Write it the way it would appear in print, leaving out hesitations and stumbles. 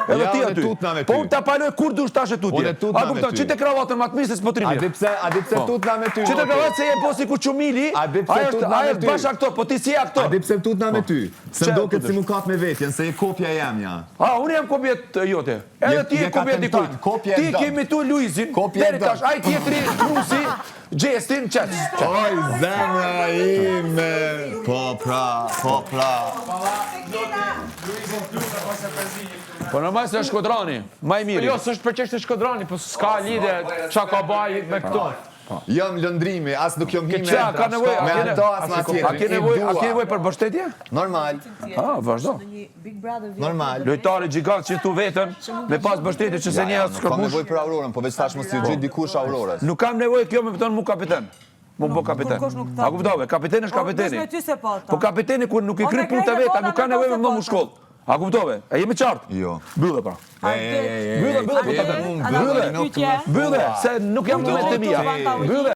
Edhe ti unë aty. tutna me ty. Po unë ta paloj kur dush tash e tutje. Unë tutna A me kupton, ty. çite kravatën më të mirë se s'po trimir. A di pse tutna me ty? Çite kravatë se je po si ku çumili. A di pse tutna me ty? Bash aktor, po ti si aktor. A di pse tutna me ty? Se Çe mdoket tutësh? si mu kat me vetjen, se je kopja jemja. Unë jam kopjet jote. Edhe ti je kopja dikujt. kopja e Ti dëm. ke imitu Luizin. Kopja e Deri dëm. tash ai tjetri Rusi, Gjestin, çet. Oj, zemra ime. Po pra. Po normal se është Shkodrani, më i miri. Jo, s'është për çështje Shkodrani, po s'ka lidhje çka ka baj me këto. Jam lëndrimi, as nuk jom hime. Qa, ka nevoj, Me ato as ma a tjetër. ke nevoj për mbështetje? Normal. Vazhdo. Lojtari gjigant që tu vetën, me pas mbështetje që se njerë të Kam skërbush. nevoj për Aurorën, po veç tash mos ju gjej dikush Aurorës. Nuk kam nevoj kjo me pëtonë mu kapiten. Mu bo kapiten. A kuptove, kapiteni është kapiteni. Po kapiteni kur nuk i kry punë të veta, nuk ka nevoj me më mu shkollë. A kuptove, e jemi qartë? Jo. Byllë pra. Byllë, Byllë, se nuk jam në me të mija. Byllë.